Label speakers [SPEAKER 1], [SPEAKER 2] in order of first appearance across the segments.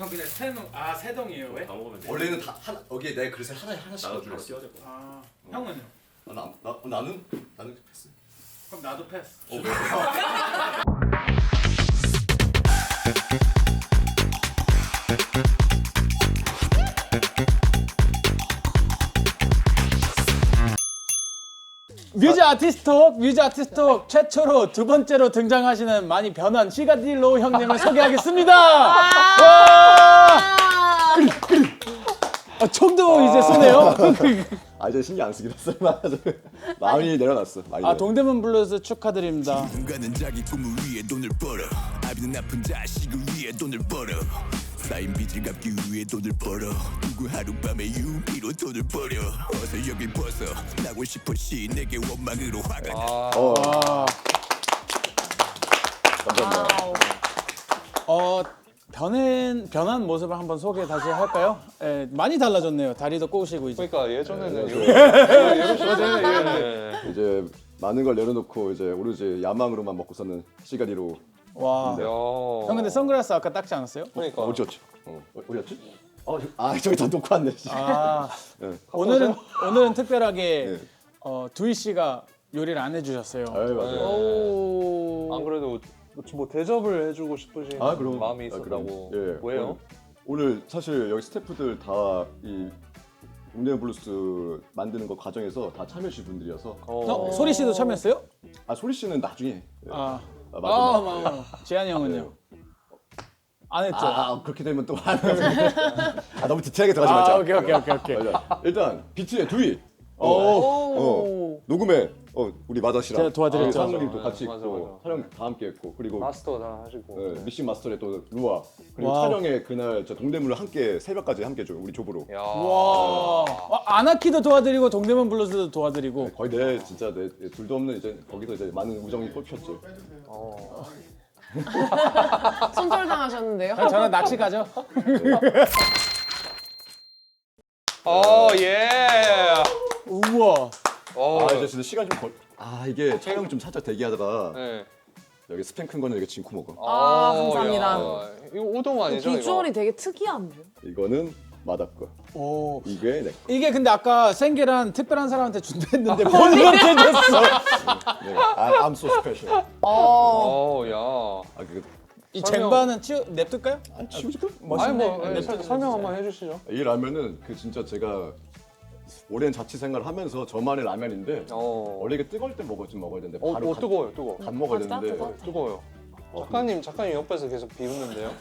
[SPEAKER 1] 형 그냥 세동이에요 왜?
[SPEAKER 2] 다 먹으면 돼.
[SPEAKER 3] 원래는 다 하나 여기에 내 그릇에 하나씩
[SPEAKER 2] 나도
[SPEAKER 3] 넣어주려
[SPEAKER 2] 다
[SPEAKER 3] 했어.
[SPEAKER 2] 씌워야 돼.
[SPEAKER 1] 아 형은요?
[SPEAKER 3] 나는 패스.
[SPEAKER 1] 그럼 나도 패스.
[SPEAKER 3] 왜?
[SPEAKER 4] 뮤즈 아티스트 최초로 두 번째로 등장하시는 많이 변한 시가딜로 형님을 소개하겠습니다. 와! 총도 이제 쏘네요.
[SPEAKER 3] 이제 신경 안 쓰긴 했어. 마음이 내려놨어.
[SPEAKER 4] 동대문 블루스 축하드립니다.
[SPEAKER 5] 누군가는 자기 꿈을 위해 돈을 벌어 아비는 아픈 자식을 위해 돈을 벌어 쌓인 빚을 갚기 위해 돈을 벌어 누구 하룻밤에 유미로 돈을 벌여 어서 여길 벗어 나고 싶어 시 내게 원망으로 화가 나
[SPEAKER 3] 감사합니다.
[SPEAKER 4] 변한 모습을 한번 소개 다시 할까요? 예, 많이 달라졌네요. 다리도 꼬시고 이제.
[SPEAKER 6] 그러니까 예전에는
[SPEAKER 3] 이제 많은 걸 내려놓고 이제 오로지 야망으로만 먹고 사는 시가리로.
[SPEAKER 4] 와. 형 근데 선글라스 아까 닦지 않았어요?
[SPEAKER 6] 그러니까
[SPEAKER 3] 어디였지? 어디였지? 저기 다 놓고 왔네. 네.
[SPEAKER 4] 오늘은 특별하게
[SPEAKER 3] 네.
[SPEAKER 4] 두희 씨가 요리를 안 해주셨어요.
[SPEAKER 3] 맞아요.
[SPEAKER 6] 안 그래도 뭐 대접을 해주고 싶으신
[SPEAKER 3] 그럼.
[SPEAKER 6] 마음이 있었다고.
[SPEAKER 3] 그럼. 예.
[SPEAKER 6] 왜요?
[SPEAKER 3] 오늘 사실 여기 스태프들 다 이 동대문 블루스 만드는 거 과정에서 다 참여하신 분들이어서.
[SPEAKER 4] 소리 씨도 참여했어요?
[SPEAKER 3] 소리 씨는 나중에.
[SPEAKER 4] 맞아. 재한이 형은요? 안 했죠?
[SPEAKER 3] 그렇게 되면 또 너무 디테일하게 들어가지 말자.
[SPEAKER 4] 오케이.
[SPEAKER 3] 맞아. 일단 비트의 두이. 녹음에 우리 마다 씨랑
[SPEAKER 4] 제가 도와드렸죠.
[SPEAKER 3] 상우님도 같이
[SPEAKER 6] 맞아,
[SPEAKER 3] 있고
[SPEAKER 6] 맞아.
[SPEAKER 3] 촬영 다 함께 했고 그리고
[SPEAKER 6] 마스터 다 하시고.
[SPEAKER 3] 믹싱 마스터에 또 루아 그리고
[SPEAKER 4] 와우.
[SPEAKER 3] 촬영에 그날 저 동대문을 함께 새벽까지 함께 줘 우리 조보로.
[SPEAKER 6] 야.
[SPEAKER 4] 와. 아나키도 도와드리고 동대문 블루스도 도와드리고.
[SPEAKER 3] 거의 진짜 내 둘도 없는 이제 거기서 이제 많은 우정이 꼽혔죠.
[SPEAKER 7] 손절당하셨는데요?
[SPEAKER 4] 저는 낚시 가죠.
[SPEAKER 6] 예.
[SPEAKER 4] 우와.
[SPEAKER 3] 이제 진짜 시간 좀 이게 촬영 좀 살짝 대기하다가
[SPEAKER 6] 네.
[SPEAKER 3] 여기 스팸 큰 거는 여기 진코 먹어.
[SPEAKER 7] 감사합니다.
[SPEAKER 6] 야. 이거 우동 아니죠?
[SPEAKER 7] 비주얼이 되게 특이한데요?
[SPEAKER 3] 이거는 마다 거.
[SPEAKER 4] 오.
[SPEAKER 3] 이게 내 거.
[SPEAKER 4] 이게 근데 아까 생계란 특별한 사람한테 준다 했는데 본인한테 줬어.
[SPEAKER 3] 네. I'm so special.
[SPEAKER 6] 야.
[SPEAKER 4] 이
[SPEAKER 6] 설명.
[SPEAKER 4] 쟁반은 냅둘까요?
[SPEAKER 3] 치우실까?
[SPEAKER 6] 아니 뭐
[SPEAKER 4] 네,
[SPEAKER 6] 설명 한번 해주시죠.
[SPEAKER 3] 이 라면은 진짜 제가 오랜 자취 생활을 하면서 저만의 라면인데 원래 이게 뜨거울 때 먹어야 되는데 바로
[SPEAKER 6] 뜨거워요.
[SPEAKER 3] 간 먹어야
[SPEAKER 7] 아,
[SPEAKER 3] 되는데
[SPEAKER 7] 따뜻하다.
[SPEAKER 6] 뜨거워요. 작가님 옆에서 계속 비웃는데요.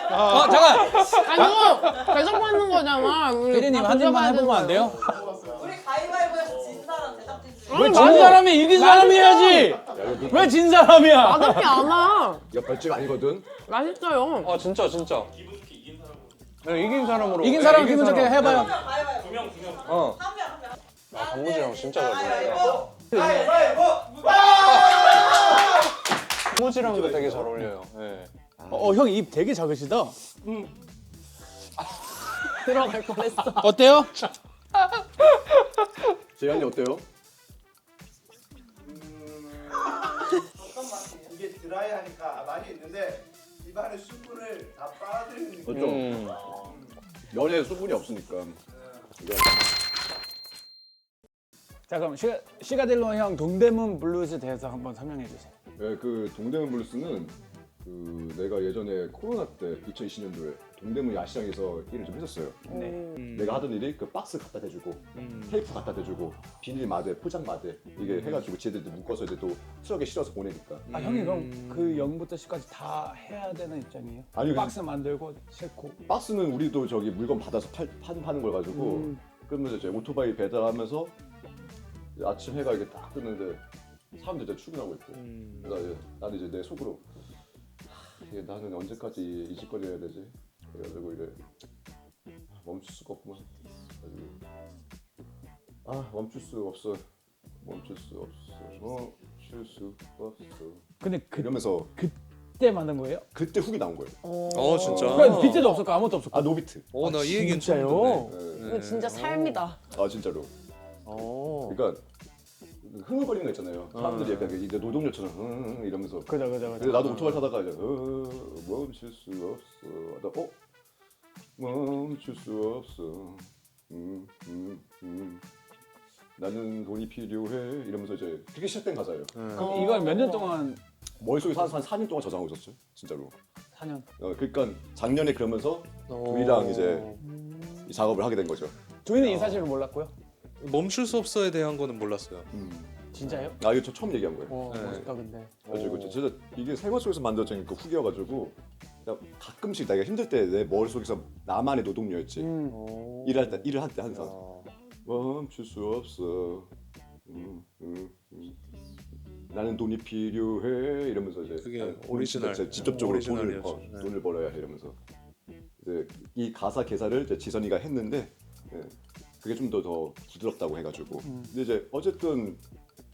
[SPEAKER 4] 잠깐.
[SPEAKER 7] 계속 받는 거잖아. 우리
[SPEAKER 4] 피디님 한 입만 해보면 안 돼요?
[SPEAKER 8] 우리 가위바위보에서 진 사람 제작진 중에
[SPEAKER 4] 왜 진 사람이 이긴 사람이 해야지? 왜 진 사람이야?
[SPEAKER 7] 맛없지 않아.
[SPEAKER 3] 이거 벌집 아니거든.
[SPEAKER 7] 맛있어요.
[SPEAKER 6] 진짜. 네, 이긴 사람으로.
[SPEAKER 4] 이긴 사람 기분 좋게 해봐요.
[SPEAKER 8] 가위바위보
[SPEAKER 6] 한 명.
[SPEAKER 8] 한명
[SPEAKER 6] 단무지랑 진짜 잘 어울려요.
[SPEAKER 8] 가위바위보
[SPEAKER 6] 단무지랑도 되게 잘 어울려요. 네.
[SPEAKER 4] 형 입 되게 작으시다.
[SPEAKER 7] 들어갈 뻔했어.
[SPEAKER 4] 어때요?
[SPEAKER 3] 재현이 어때요?
[SPEAKER 9] 이게 드라이하니까 많이 있는데 입안에 수분을 다 빨아들이는 느낌.
[SPEAKER 3] 그렇죠. 면에 수분이 없으니까. 이거
[SPEAKER 4] 자 그럼 시가딜로 형 동대문 블루즈 대해서 한번 설명해 주세요.
[SPEAKER 3] 네, 그 동대문 블루스는 내가 예전에 코로나 때 2020년도에 동대문 야시장에서 일을 좀 했었어요. 내가 하던 일이 그 박스 갖다 대주고 테이프 갖다 대주고 비닐 마대, 포장 마대 이게 해가지고 쟤들도 묶어서 이제 또 트럭에 실어서 보내니까.
[SPEAKER 4] 형이 그럼 그 0부터 10까지 다 해야 되는 입장이에요?
[SPEAKER 3] 아니,
[SPEAKER 4] 박스 만들고 싣고.
[SPEAKER 3] 박스는 우리도 저기 물건 받아서 파는 걸 가지고 그러면 이제 오토바이 배달하면서 아침 해가 이게 딱 뜨는데 사람들 이제 출근하고 있고 나는 이제 내 속으로 나는 언제까지 이 짓거리 해야 되지? 그래가지고 이래 멈출 수가 없구만. 멈출 수 없어. 멈출 수 없어.
[SPEAKER 4] 근데
[SPEAKER 3] 이러면서
[SPEAKER 4] 그때 만든 거예요?
[SPEAKER 3] 그때 훅이 나온 거예요.
[SPEAKER 6] 진짜.
[SPEAKER 4] 그러니까 비트도 없었고 아무것도 없었고.
[SPEAKER 3] 노비트.
[SPEAKER 6] 나 이 얘기는
[SPEAKER 4] 진짜요?
[SPEAKER 3] 네.
[SPEAKER 7] 이거 진짜 삶이다.
[SPEAKER 3] 진짜로. 그러니까 흥얼거리는 거 있잖아요. 사람들이 약간 이제 노동요처럼 이러면서.
[SPEAKER 4] 그죠.
[SPEAKER 3] 근데 나도 오토바이 타다가 이제 멈출 수 없어. 멈출 수 없어. 나는 돈이 필요해 이러면서 이제 그게 시작된 가사예요.
[SPEAKER 4] 그럼 이걸 몇 년 동안
[SPEAKER 3] 머릿속에서 한 4년 동안 저장하고 있었죠. 진짜로.
[SPEAKER 4] 4년.
[SPEAKER 3] 그러니까 작년에 그러면서 조이랑 이제 이 작업을 하게 된 거죠.
[SPEAKER 4] 조이는 이 사실을 몰랐고요.
[SPEAKER 6] 멈출 수 없어에 대한 거는 몰랐어요.
[SPEAKER 4] 진짜요?
[SPEAKER 3] 아 이거 저 처음 얘기한 거예요.
[SPEAKER 6] 네.
[SPEAKER 4] 멋있다 근데.
[SPEAKER 3] 그래가지고 진짜 이게 생활 속에서 만들어진 그 후기여가지고 그냥 가끔씩 내가 힘들 때 내 머릿속에서 나만의 노동요였지. 일을 할 때 항상 멈출 수 없어. 나는 돈이 필요해 이러면서 이제
[SPEAKER 6] 그게
[SPEAKER 3] 나는
[SPEAKER 6] 오리지널.
[SPEAKER 3] 진짜 직접적으로
[SPEAKER 6] 오리지널이었죠. 네.
[SPEAKER 3] 돈을 벌어야 해 이러면서 이제 이 가사 개사를 이제 지선이가 했는데 그게 좀 더 부드럽다고 해가지고 근데 이제 어쨌든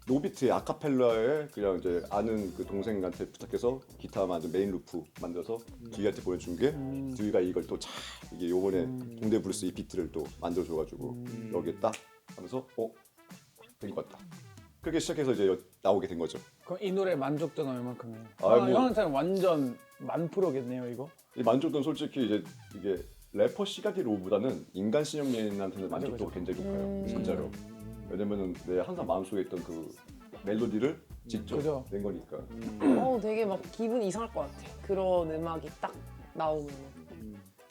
[SPEAKER 3] 노비트의 아카펠라에 그냥 이제 아는 그 동생한테 부탁해서 기타 만든 메인 루프 만들어서 듀이한테 보여준 게 듀이가 이걸 또 잘 이게 요번에 동대 블루스 이 비트를 또 만들어줘가지고 여기에 딱 하면서 된 것 같다. 그렇게 시작해서 이제 나오게 된 거죠.
[SPEAKER 4] 그럼 이 노래 만족도는 얼만큼이에요?
[SPEAKER 3] 뭐-
[SPEAKER 4] 형한테는 완전 만프로겠네요 이거.
[SPEAKER 3] 이 만족도는 솔직히 이제 이게 래퍼 시가디로보다는 인간 신영민한테는 만족도가 굉장히 높아요. 진짜로. 왜냐면은 내 항상 마음속에 있던 그 멜로디를 직접
[SPEAKER 4] 그죠.
[SPEAKER 3] 낸 거니까.
[SPEAKER 7] 되게 막 기분이 이상할 것 같아. 그런 음악이 딱 나오면.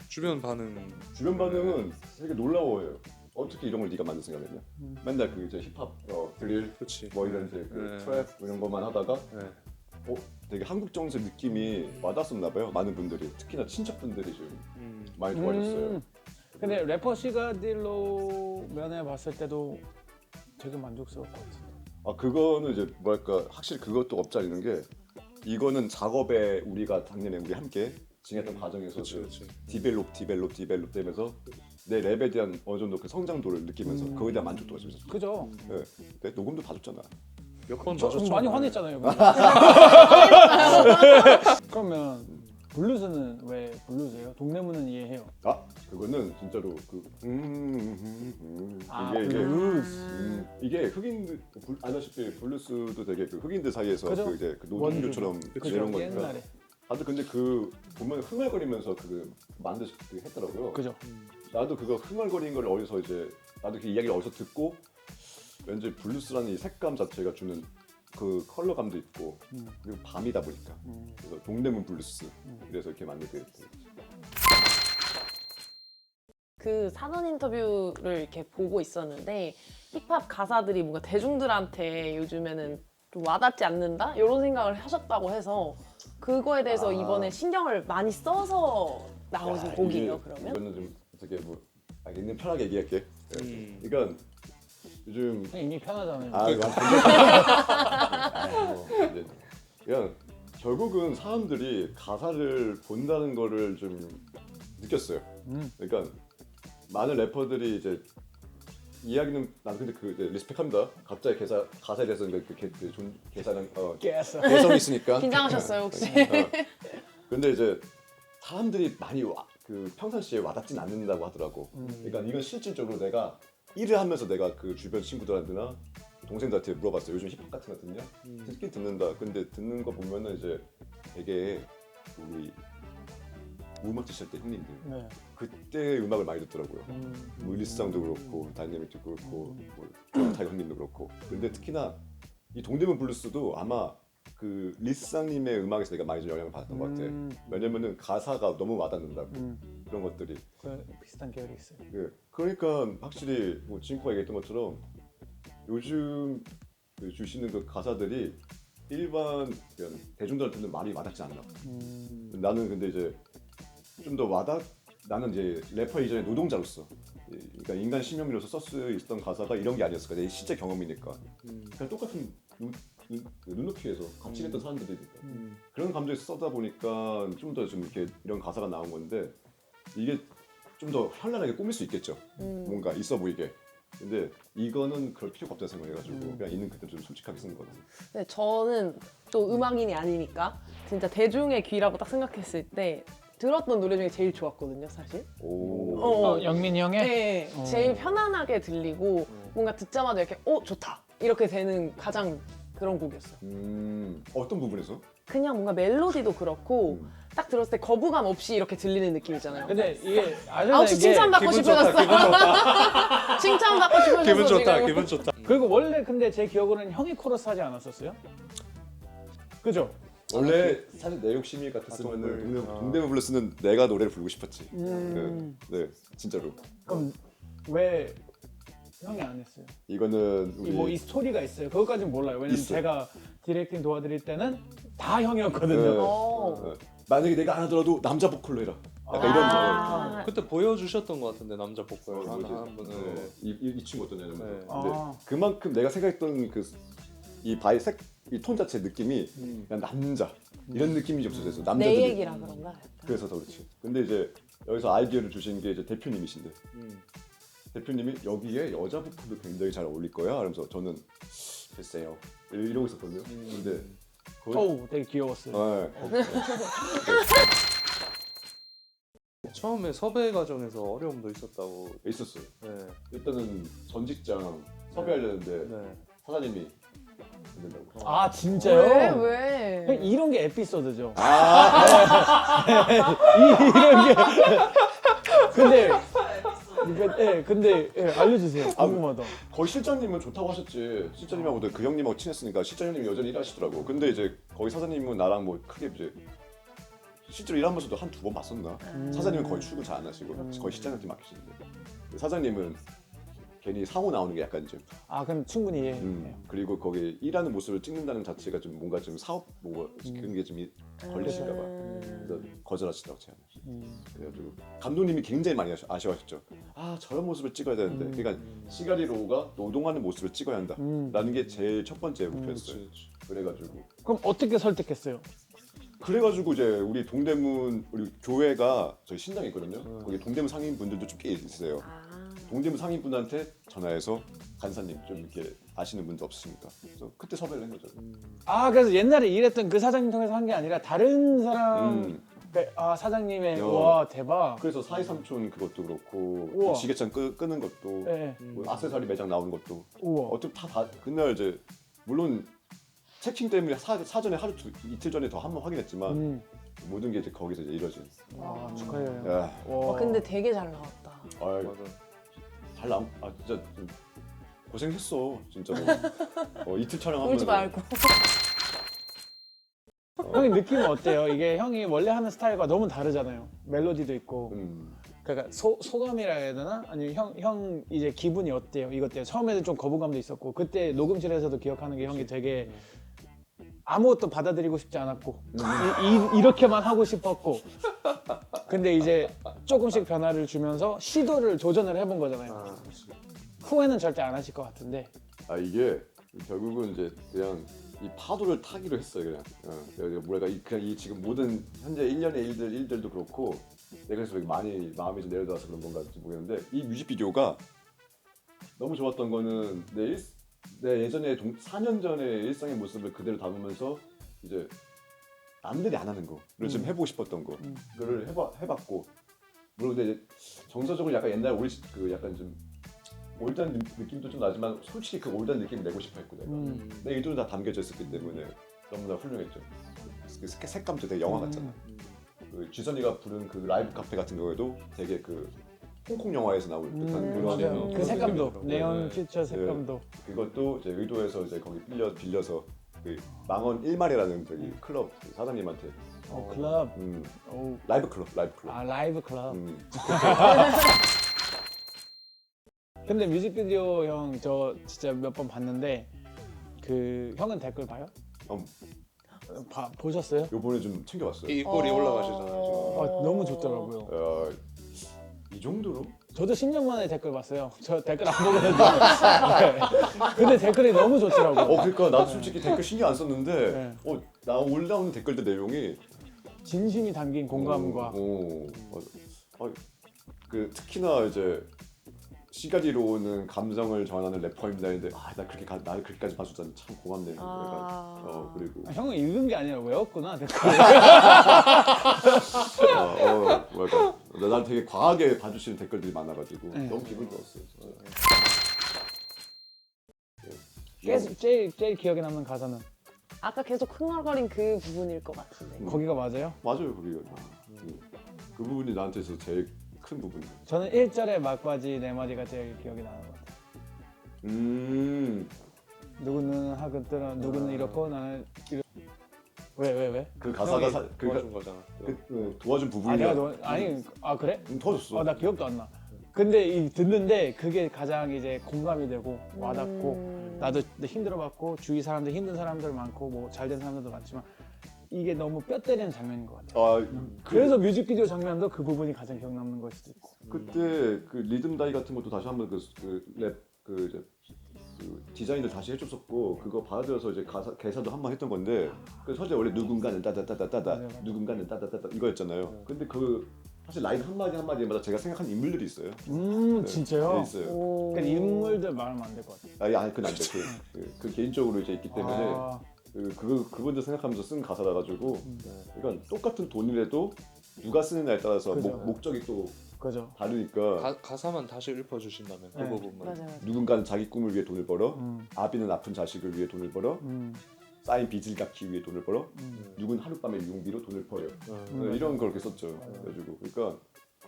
[SPEAKER 6] 주변 반응.
[SPEAKER 3] 주변 반응은 되게 놀라워요. 어떻게 이런 걸 네가 만들 생각했냐? 맨날 그 이제 힙합, 드릴,
[SPEAKER 6] 그렇지.
[SPEAKER 3] 뭐 이런 이제 그
[SPEAKER 6] 네.
[SPEAKER 3] 트랩 이런 것만 하다가
[SPEAKER 6] 네.
[SPEAKER 3] 되게 한국 정서 느낌이 와닿았었나 봐요. 많은 분들이 특히나 친척분들이 좀 많이 좋아하셨어요.
[SPEAKER 4] 근데 래퍼 시가딜로 면에 봤을 때도 되게 만족스러울 것 같은데.
[SPEAKER 3] 아 그거는 이제 뭐랄까 확실히 그것도 없자리는 게 이거는 작업에 우리가 작년에 우리 함께 진행했던 과정에서
[SPEAKER 6] 그렇지.
[SPEAKER 3] 디벨롭 되면서 내 랩에 대한 어느 정도 그 성장도를 느끼면서 그거에 대한 만족도가 좀 있었죠.
[SPEAKER 4] 그죠?
[SPEAKER 3] 네. 근데 녹음도 다 줬잖아.
[SPEAKER 6] 몇 번
[SPEAKER 4] 저
[SPEAKER 6] 맞았죠.
[SPEAKER 4] 많이 화냈잖아요. 그러면 블루스는 왜 블루스예요? 동네문은 이해해요.
[SPEAKER 3] 아 그거는 진짜로 그 이게
[SPEAKER 4] 블루스.
[SPEAKER 3] 이게 흑인들 아시다시피 블루스도 되게 그 흑인들 사이에서
[SPEAKER 4] 그죠?
[SPEAKER 3] 그 이제 그 노동요처럼 이런 거니까.
[SPEAKER 4] 옛날에.
[SPEAKER 3] 다들 근데 그 보면 흥얼거리면서 그 했더라고요.
[SPEAKER 4] 그죠.
[SPEAKER 3] 나도 그거 흥얼거리는 걸 어디서 이제 나도 그 이야기를 어디서 듣고 왠지 블루스라는 이 색감 자체가 주는 그 컬러감도 있고 그리고 밤이다 보니까 그래서 동대문 블루스 그래서 이렇게 만들게 됐고.
[SPEAKER 7] 그 사전 인터뷰를 이렇게 보고 있었는데 힙합 가사들이 뭔가 대중들한테 요즘에는 좀 와닿지 않는다? 이런 생각을 하셨다고 해서 그거에 대해서 이번에 신경을 많이 써서 나오신 곡이에요, 그러면?
[SPEAKER 3] 이거는 좀 어떻게 뭐 있는 편하게 얘기할게. 그러니까 요즘
[SPEAKER 4] 이미 편하잖아요.
[SPEAKER 3] 이제 그냥 결국은 사람들이 가사를 본다는 거를 좀 느꼈어요. 그러니까 많은 래퍼들이 이제 이야기는 난 근데 그 이제 리스펙합니다. 각자의 가사에 대해서 개사는 개성이 있으니까.
[SPEAKER 7] 긴장하셨어요, 혹시?
[SPEAKER 3] 근데 이제 사람들이 많이 그 평상시에 와닿진 않는다고 하더라고. 그러니까 이건 실질적으로 내가 일을 하면서 내가 그 주변 친구들한테나 동생들한테 물어봤어요. 요즘 힙합 같은 거 듣냐? 듣긴 듣는다. 근데 듣는 거 보면은 이제 되게 우리 음악 드실 때 형님들
[SPEAKER 4] 네.
[SPEAKER 3] 그때 음악을 많이 듣더라고요. 뭐 일리스상도 그렇고 다이내믹도 그렇고 뭐 타이 형님도 그렇고. 근데 특히나 이 동대문 블루스도 아마 그 리스상님의 음악에서 내가 많이 좀 영향을 받았던 것 같아. 왜냐면은 가사가 너무 와닿는다고 그런 것들이.
[SPEAKER 4] 그 비슷한 계열이 있어요.
[SPEAKER 3] 그러니까 확실히 뭐 진코가 얘기했던 것처럼 요즘 그 주시는 그 가사들이 일반 그냥 대중들한테는 말이 와닿지 않나. 나는 근데 이제 좀 더 나는 이제 래퍼 이전에 노동자로서 그러니까 인간 심령으로서 쓸 수 있었던 가사가 이런 게 아니었을까. 내 실제 경험이니까. 그냥 똑같은 눈높이에서 같이 했던 사람들이니까 그런 감정에서 써다 보니까 좀 더 좀 이렇게 이런 가사가 나온 건데 이게 좀 더 현란하게 꾸밀 수 있겠죠. 뭔가 있어 보이게. 근데 이거는 그럴 필요가 없다고 생각해가지고 그냥 있는 그대로 좀 솔직하게 쓴 거거든요.
[SPEAKER 7] 근데 저는 또 음악인이 아니니까 진짜 대중의 귀라고 딱 생각했을 때 들었던 노래 중에 제일 좋았거든요, 사실.
[SPEAKER 3] 오.
[SPEAKER 4] 영민이 형의?
[SPEAKER 7] 네, 제일 편안하게 들리고 뭔가 듣자마자 이렇게 좋다 이렇게 되는 가장 그런 곡이었어요.
[SPEAKER 3] 어떤 부분에서?
[SPEAKER 7] 그냥 뭔가 멜로디도 그렇고 딱 들었을 때 거부감 없이 이렇게 들리는 느낌이잖아요.
[SPEAKER 4] 근데 이게 아주
[SPEAKER 7] 아 혹시 칭찬받고
[SPEAKER 6] 기분 좋다,
[SPEAKER 7] 싶으셨어?
[SPEAKER 6] 기분 좋다.
[SPEAKER 7] 칭찬받고 싶으셨어
[SPEAKER 6] 기분 좋다,
[SPEAKER 7] 지금.
[SPEAKER 6] 기분 좋다.
[SPEAKER 4] 그리고 원래 근데 제 기억으로는 형이 코러스 하지 않았었어요? 그죠?
[SPEAKER 3] 원래 사실 내 욕심이 같았으면은 동대문 블루스는 내가 노래를 부르고 싶었지. 네, 진짜로.
[SPEAKER 4] 그럼 왜 형이 안 했어요?
[SPEAKER 3] 이거는 우리
[SPEAKER 4] 이 스토리가 있어요. 그것까지는 몰라요. 왜냐면
[SPEAKER 3] 있어요.
[SPEAKER 4] 제가 디렉팅 도와드릴 때는 다 형이었거든요.
[SPEAKER 3] 네.
[SPEAKER 7] 어.
[SPEAKER 3] 만약에 내가 안 하더라도 남자 보컬로 해라. 약간 이런 거.
[SPEAKER 7] 아.
[SPEAKER 6] 그때 보여주셨던 것 같은데 남자 보컬
[SPEAKER 3] 뭐지?
[SPEAKER 6] 한 분. 네.
[SPEAKER 3] 이 친구 어떤 애냐면
[SPEAKER 6] 네.
[SPEAKER 3] 근데 그만큼 내가 생각했던 이 바이 이 톤 자체 느낌이 그냥 남자 이런 느낌이 좀 없어졌어. 남자들.
[SPEAKER 7] 내 얘기라 그런가?
[SPEAKER 3] 그래서 더 그렇지. 근데 이제 여기서 아이디어를 주신 게 이제 대표님이신데 대표님이 여기에 여자 보컬도 굉장히 잘 어울릴 거야. 그러면서 저는 글쎄요 이러고 있었거든요. 근데
[SPEAKER 4] 어우 되게 귀여웠어요.
[SPEAKER 3] 네.
[SPEAKER 6] 처음에 섭외 과정에서 어려움도 있었다고.
[SPEAKER 3] 있었어요.
[SPEAKER 6] 네.
[SPEAKER 3] 일단은 전 직장 섭외하려는데
[SPEAKER 6] 네.
[SPEAKER 3] 사장님이 안 된다고.
[SPEAKER 4] 아 진짜요?
[SPEAKER 7] 왜?
[SPEAKER 4] 형, 이런 게 에피소드죠. 이런 게. 근데 알려주세요. 궁금하다.
[SPEAKER 3] 거의 실장님은 좋다고 하셨지. 실장님하고도 그 형님하고 친했으니까 실장님이 여전히 일하시더라고. 근데 이제 거기 사장님은 나랑 뭐 크게 이제 실제로 일하면서도 한 두 번 봤었나? 사장님은 거의 출근 잘 안 하시고 거의 실장한테 맡기시는데 사장님은 괜히 상호 나오는 게 약간 좀
[SPEAKER 4] 아 그럼 충분히 이해해요.
[SPEAKER 3] 그리고 거기 일하는 모습을 찍는다는 자체가 좀 뭔가 좀 사업 뭐 그런 게 좀 걸리실까 봐 그래서 거절하시더라고 제가. 그래가지고 감독님이 굉장히 많이 아쉬워하셨죠. 아 저런 모습을 찍어야 되는데 그러니까 시가리로가 노동하는 모습을 찍어야 한다라는 게 제일 첫 번째 목표였어요. 그래가지고
[SPEAKER 4] 그럼 어떻게 설득했어요?
[SPEAKER 3] 그래가지고 이제 우리 동대문 우리 교회가 저희 신당이 있거든요. 거기 동대문 상인분들도 좀 꽤 있으세요. 동대문 상인분한테 전화해서 간사님 좀 이렇게 아시는 분도 없으십니까? 그래서 그때 섭외를 한 거죠.
[SPEAKER 4] 아 그래서 옛날에 일했던 그 사장님 통해서 한 게 아니라 다른 사람 아 사장님의 와 대박.
[SPEAKER 3] 그래서 사이삼촌 그것도 그렇고
[SPEAKER 4] 우와.
[SPEAKER 3] 그 지게차 끄는 것도
[SPEAKER 4] 네.
[SPEAKER 3] 뭐 액세서리 매장 나오는 것도
[SPEAKER 4] 우와.
[SPEAKER 3] 어떻게 다 그날 이제 물론 체킹 때문에 사전에 이틀 전에 더 한 번 확인했지만 모든 게 이제 거기서 이제 이뤄진.
[SPEAKER 4] 아, 축하해요.
[SPEAKER 3] 야,
[SPEAKER 4] 와.
[SPEAKER 7] 근데 되게 잘 나왔다.
[SPEAKER 3] 아이,
[SPEAKER 6] 맞아.
[SPEAKER 3] 잘 나온. 아 진짜 좀 고생했어 진짜로. 이틀 촬영하면.
[SPEAKER 7] 울지 말고.
[SPEAKER 4] 형이 느낌은 어때요? 이게 형이 원래 하는 스타일과 너무 다르잖아요. 멜로디도 있고. 그러니까 소감이라 해야 되나? 아니면 형 이제 기분이 어때요? 이것 때문에 처음에는 좀 거부감도 있었고 그때 녹음실에서도 기억하는 게 형이 되게 아무것도 받아들이고 싶지 않았고 이렇게만 하고 싶었고 근데 이제 조금씩 변화를 주면서 시도를 도전을 해본 거잖아요. 후회는 절대 안 하실 것 같은데.
[SPEAKER 3] 아 이게 결국은 이제 그냥 이 파도를 타기로 했어요 그냥. 뭐랄까 그냥 이 지금 모든 현재 1년의 일들도 그렇고 내가 그래서 많이 마음이 좀 내려놔서 그런 건가 모르겠는데 이 뮤직비디오가 너무 좋았던 거는 내 예전에 4년 전의 일상의 모습을 그대로 담으면서 이제 남들이 안 하는 거를 좀 해보고 싶었던 거 그거를 해봤고 물론 근데 정서적으로 약간 옛날 우리 그 약간 좀 올드한 느낌도 좀 나지만 솔직히 그 올드한 느낌을 내고 싶어 했고 내 의도는 다 담겨져 있었기 때문에 너무나 훌륭했죠. 그 색감도 되게 영화 같잖아. 그 쥐선이가 부른 그 라이브 카페 같은 경우에도 되게 그 홍콩 영화에서 나올 듯한 그런
[SPEAKER 4] 맞아요. 그 색감도
[SPEAKER 6] 느낌이더라고요.
[SPEAKER 4] 네온
[SPEAKER 6] 네.
[SPEAKER 4] 퓨처 색감도.
[SPEAKER 3] 그것도 이제 의도해서 이제 거기 빌려서 그 망원 1마리라는 저기 클럽 그 사장님한테
[SPEAKER 4] 클럽.
[SPEAKER 3] 라이브 클럽.
[SPEAKER 4] 아 라이브 클럽.
[SPEAKER 3] 음.
[SPEAKER 4] 근데 뮤직비디오 형 저 진짜 몇 번 봤는데 그 형은 댓글 봐요? 보셨어요?
[SPEAKER 3] 요번에 좀 챙겨봤어요.
[SPEAKER 6] 이 꼴이 올라가시잖아요. 지금.
[SPEAKER 4] 너무 좋더라고요.
[SPEAKER 3] 이 정도로?
[SPEAKER 4] 저도 10년 만에 댓글 봤어요. 저 댓글 안 보거든요. 근데 댓글이 너무 좋더라고요.
[SPEAKER 3] 그러니까 나도 솔직히 댓글 신경 안 썼는데
[SPEAKER 4] 네.
[SPEAKER 3] 나 올라오는 댓글들 내용이
[SPEAKER 4] 진심이 담긴 공감과
[SPEAKER 3] 맞아. 그 특히나 이제 시가리로 오는 감정을 전하는 래퍼입니다. 근데 나를 그렇게까지 봐주다니 참 고맙네. 그리고
[SPEAKER 4] 형은 읽은 게 아니라 외웠구나 댓글.
[SPEAKER 3] 뭐랄까 날 되게 과하게 봐주시는 댓글들이 많아가지고 너무 기분 좋았어요. 진짜.
[SPEAKER 4] 제일 기억에 남는 가사는
[SPEAKER 7] 아까 계속 흥얼거린 그 부분일 것 같은데.
[SPEAKER 4] 거기가 맞아요?
[SPEAKER 3] 맞아요, 거기가. 그 부분이 나한테 있어서 제일 큰 부분이에요.
[SPEAKER 4] 저는 1절의 막바지 네 마디가 제일 기억이 나는 것 같아요. 누구는 하겠더라, 누구는 이렇고 나는 왜?
[SPEAKER 3] 그 가사가
[SPEAKER 6] 도와준 거잖아.
[SPEAKER 3] 도와준
[SPEAKER 4] 아
[SPEAKER 3] 부분이
[SPEAKER 4] 내가 너 아니 아 그래?
[SPEAKER 3] 터졌어.
[SPEAKER 4] 나 기억도 안 나. 근데 이 듣는데 그게 가장 이제 공감이 되고 와닿고 나도 힘들어봤고 주위 사람들 힘든 사람들 많고 뭐 잘된 사람들도 많지만 이게 너무 뼈 때리는 장면인 것 같아요. 그래서 뮤직비디오 장면도 그 부분이 가장 기억 남는 걸 수도 있고.
[SPEAKER 3] 그때 그 리듬 다이 같은 것도 다시 한번 그 디자인을 다시 해줬었고 그거 받아들여서 이제 개사도 한 번 했던 건데 그 서재 원래 누군가는 따다따다따다 누군가는 따다따다 이거였잖아요. 근데 그 사실 라인 한마디마다 제가 생각한 인물들이 있어요.
[SPEAKER 4] 진짜요?
[SPEAKER 3] 네, 있어요.
[SPEAKER 4] 그러니까 인물들 말하면 안 될 것 같아요.
[SPEAKER 3] 아니 그건 안 돼. 그 개인적으로 이제 있기 때문에 그분들 생각하면서 쓴 가사라 가지고 그러니까 똑같은 돈이라도 누가 쓰느냐에 따라서
[SPEAKER 4] 그죠.
[SPEAKER 3] 목적이 또
[SPEAKER 4] 그죠.
[SPEAKER 3] 다르니까
[SPEAKER 6] 가사만 다시 읊어주신다면 그
[SPEAKER 4] 네.
[SPEAKER 6] 부분만.
[SPEAKER 7] 맞아.
[SPEAKER 3] 누군가는 자기 꿈을 위해 돈을 벌어 아비는 아픈 자식을 위해 돈을 벌어 쌓인 빚을 갚기 위해 돈을 벌어 누군 하룻밤의 유흥비로 돈을 벌여 이런 걸 이렇게 썼죠. 그래가지고 그러니까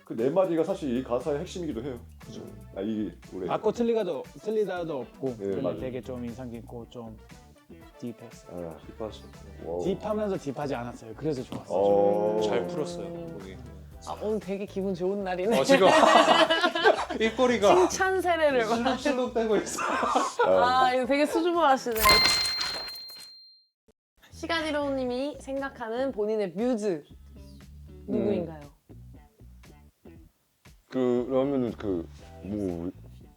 [SPEAKER 3] 그 네 마디가 사실 이 가사의 핵심이기도 해요. 그죠. 이 노래.
[SPEAKER 4] 맞고 틀리다도 없고
[SPEAKER 3] 네,
[SPEAKER 4] 근데
[SPEAKER 3] 맞아요.
[SPEAKER 4] 되게 좀 인상 깊고 좀 딥했어요.
[SPEAKER 6] 뒷받침.
[SPEAKER 4] 딥하면서 딥하지 않았어요. 그래서 좋았어요.
[SPEAKER 6] 잘 풀었어요. 거기.
[SPEAKER 7] 아 오늘 되게 기분 좋은 날이네.
[SPEAKER 6] 지금 입꼬리가
[SPEAKER 7] 칭찬 세례를 막.
[SPEAKER 6] 실룩실룩대고 있어.
[SPEAKER 7] 아 이거 되게 수줍어하시네. 시가지로우님이 생각하는 본인의 뮤즈 누구인가요?
[SPEAKER 3] 그러면은 뭐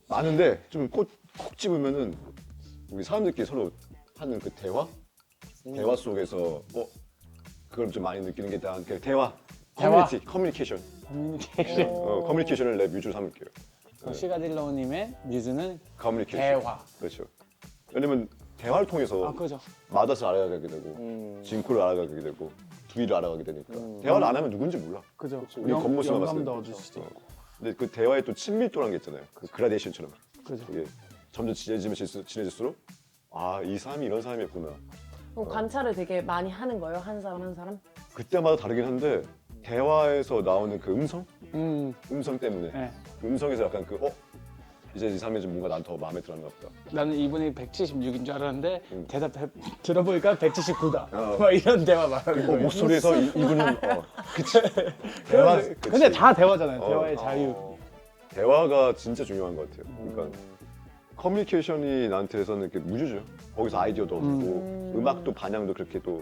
[SPEAKER 3] 많은데 좀 콕 집으면은 우리 사람들끼리 서로 하는 그 대화 속에서 그걸 좀 많이 느끼는 게 일단 그 대화 커뮤니케이션 커뮤니케이션을 내 뮤즈로 삼을게요.
[SPEAKER 4] 시가딜러님의 뮤즈는
[SPEAKER 3] 커뮤니케이션.
[SPEAKER 4] 대화.
[SPEAKER 3] 그렇죠. 왜냐면 대화를 통해서
[SPEAKER 4] 그죠.
[SPEAKER 3] 마다스를 알아가게 되고 진코를 알아가게 되고 두이를 알아가게 되니까 대화를 안 하면 누군지 몰라.
[SPEAKER 4] 그죠.
[SPEAKER 3] 우리 겉모습만 봤을
[SPEAKER 4] 영감도
[SPEAKER 3] 때.
[SPEAKER 4] 얻을 수도 있고.
[SPEAKER 3] 근데 그 대화의 또 친밀도라는 게 있잖아요. 그 그라데이션처럼.
[SPEAKER 4] 그죠.
[SPEAKER 3] 이게 점점 친해질수록 이 사람이 이런 사람이었구나.
[SPEAKER 7] 그럼 관찰을 되게 많이 하는 거예요? 한 사람 한 사람?
[SPEAKER 3] 그때마다 다르긴 한데 대화에서 나오는 그 음성 때문에
[SPEAKER 4] 네.
[SPEAKER 3] 그 음성에서 약간 이제 이 사람이 좀 뭔가 난 더 마음에 들었나 보다.
[SPEAKER 4] 나는 이분이 176인 줄 알았는데 들어보니까 179다.
[SPEAKER 3] 어.
[SPEAKER 4] 막 이런 대화 말하는 거예요.
[SPEAKER 3] 목소리에서 이분은 그치. 대화 그치.
[SPEAKER 4] 근데 다 대화잖아요. 대화의 자유.
[SPEAKER 3] 대화가 진짜 중요한 것 같아요. 그러니까 커뮤니케이션이 나한테서는 이렇게 무주죠. 거기서 아이디어도 얻고 음악도 반향도 그렇게 또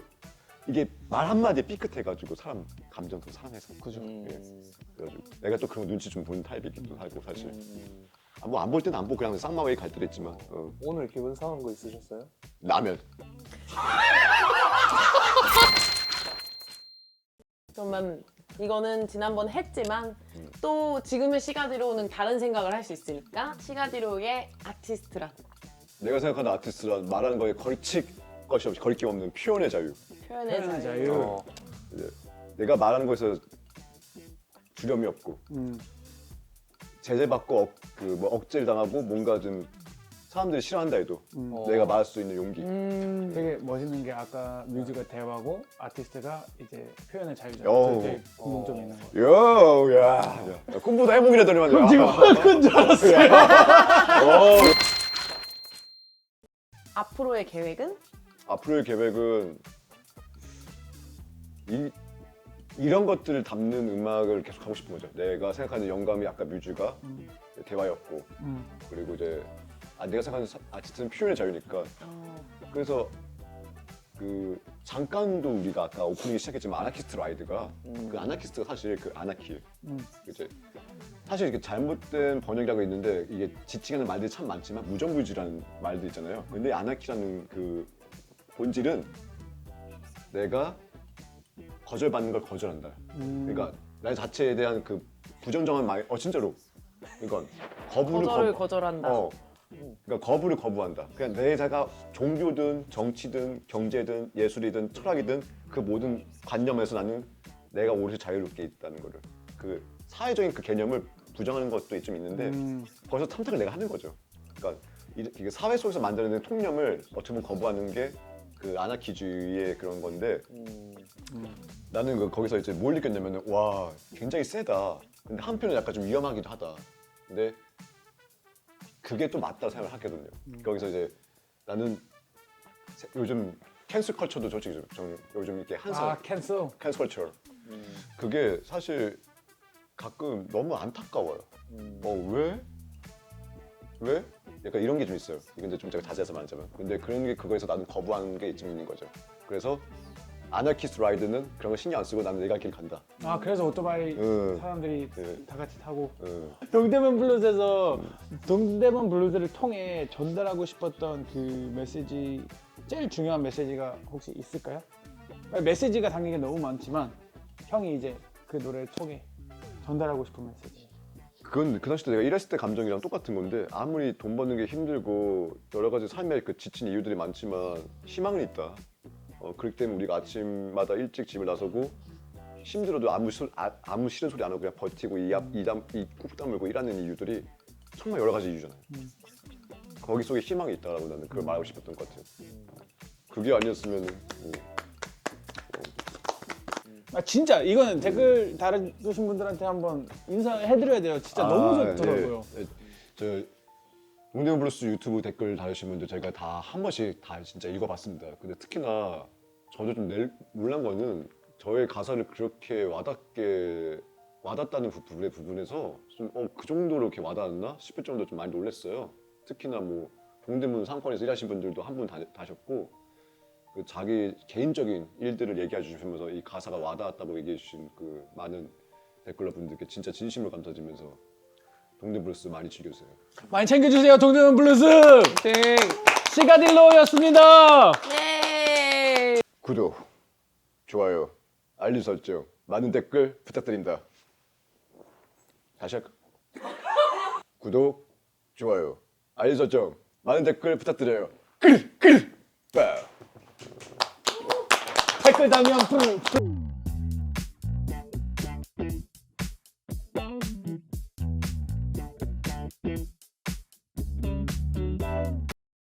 [SPEAKER 3] 이게 말 한마디에 삐끗해가지고 사람 감정도 사람해서
[SPEAKER 4] 그죠.
[SPEAKER 3] 그래가지고 내가 또 그런 거 눈치 좀 보는 타입이기도 하고 사실 뭐 안 볼 때는 안 보고 그냥 쌍마웨이 갈 때도 있지만
[SPEAKER 6] 오늘 기분 상한 거 있으셨어요?
[SPEAKER 3] 라면.
[SPEAKER 7] 그러면 이거는 지난번에 했지만 또 지금의 시가지로우는 다른 생각을 할 수 있으니까 시가지로우의 아티스트란
[SPEAKER 3] 내가 생각하는 아티스트란 말하는 거에 거칠 것이 없이 거릴 게 없는 표현의 자유.
[SPEAKER 7] 표현의 자유.
[SPEAKER 3] 이제 내가 말하는 거에서 두려움이 없고 제재받고 억제를 당하고 뭔가 좀 사람들이 싫어한다 해도 내가 말할 수 있는 용기.
[SPEAKER 4] 되게 멋있는 게 아까 뮤즈가 대화고 아티스트가 이제 표현의
[SPEAKER 3] 오.
[SPEAKER 4] 자유잖아요. 되게 공통점이 있는 거.
[SPEAKER 3] 야, 꿈보다 해몽이라더니만.
[SPEAKER 4] 그건 줄 알았어요.
[SPEAKER 7] 앞으로의 계획은?
[SPEAKER 3] 앞으로의 계획은 이런 것들을 담는 음악을 계속 하고 싶은 거죠. 내가 생각하는 영감이 아까 뮤즈가 대화였고 그리고 이제 내가 생각하는 아티스트는 표현의 자유니까 그래서 그 잠깐도 우리가 아까 오프닝에 시작했지만 아나키스트 라이드가 그 아나키스트가 사실 그 아나키 이제 사실 이렇게 잘못된 번역이라고 있는데 이게 지칭하는 말들이 참 많지만 무정부주의라는 말들 있잖아요. 근데 아나키라는 그 본질은 내가 거절받는 걸 거절한다. 그러니까 나 자체에 대한 그 부정정한 말, 진짜로. 그러니까
[SPEAKER 7] 거절을 거절한다.
[SPEAKER 3] 그러니까 거부를 거부한다. 그냥 내가 종교든 정치든 경제든 예술이든 철학이든 그 모든 관념에서 나는 내가 오롯이 자유롭게 있다는 거를 그 사회적인 그 개념을 부정하는 것도 좀 있는데 거기서 탐탁을 내가 하는 거죠. 그러니까 이게 사회 속에서 만드는 통념을 어떻게 보면 거부하는 게 그 아나키주의의 그런 건데 나는 거기서 이제 뭘 느꼈냐면 와 굉장히 세다. 근데 한편은 약간 좀 위험하기도 하다. 근데 그게 또 맞다 생각을 하거든요. 거기서 이제 나는 요즘 캔슬 컬처도 솔직히 요즘 이렇게 항상
[SPEAKER 4] 캔슬.
[SPEAKER 3] 캔슬 컬처 그게 사실 가끔 너무 안타까워요. 왜? 왜? 약간 이런 게 좀 있어요. 근데 좀 제가 자세해서 말하자면 근데 그런 게 그거에서 나는 거부하는 게 좀 있는 거죠. 그래서 아나키스트 라이드는 그런 거 신경 안 쓰고 나는 내가 길 간다.
[SPEAKER 4] 그래서 오토바이
[SPEAKER 3] 응.
[SPEAKER 4] 사람들이
[SPEAKER 3] 응.
[SPEAKER 4] 다 같이 타고
[SPEAKER 3] 응.
[SPEAKER 4] 동대문 블루즈에서 동대문 블루즈를 통해 전달하고 싶었던 그 메시지 제일 중요한 메시지가 혹시 있을까요? 메시지가 담긴 게 너무 많지만 형이 이제 그 노래를 통해 전달하고 싶은 메시지.
[SPEAKER 3] 그건 그 당시 때 내가 일했을 때 감정이랑 똑같은 건데 아무리 돈 버는 게 힘들고 여러 가지 삶에 그 지친 이유들이 많지만 희망은 있다. 그렇기 때문에 우리가 아침마다 일찍 집을 나서고 힘들어도 아무 싫은 소리 안 하고 그냥 버티고 이꾹 다물고 일하는 이유들이 정말 여러 가지 이유잖아요. 거기 속에 희망이 있다라고 나는 그걸 말하고 싶었던 것 같아요. 그게 아니었으면
[SPEAKER 4] 진짜 이거는 댓글 달아주신 분들한테 한번 인사해드려야 돼요. 진짜 너무 좋더라고요.
[SPEAKER 3] 예. 저 동대문 블루스 유튜브 댓글 달으신 분들 제가 다 한 번씩 다 진짜 읽어봤습니다. 근데 특히나 저도 좀 놀란 거는 저의 가사를 그렇게 와닿다는 부분에서 좀 그 정도로 이렇게 와닿았나 싶을 정도로 좀 많이 놀랐어요. 특히나 뭐 동대문 상권에서 일하신 분들도 한 분 다셨고 그 자기 개인적인 일들을 얘기해 주시면서 이 가사가 와닿았다고 얘기해 주신 그 많은 댓글러 분들께 진짜 진심으로 감사드리면서 동대문 블루스 많이 즐겨주세요.
[SPEAKER 4] 많이 챙겨주세요. 동대문 블루스. 시가딜로였습니다.
[SPEAKER 7] 예.
[SPEAKER 3] 구독, 좋아요, 알림 설정, 많은 댓글 부탁드립니다. 다시 할까? 구독, 좋아요, 알림 설정, 많은 댓글 부탁드려요. 빠.
[SPEAKER 4] 댓글 달면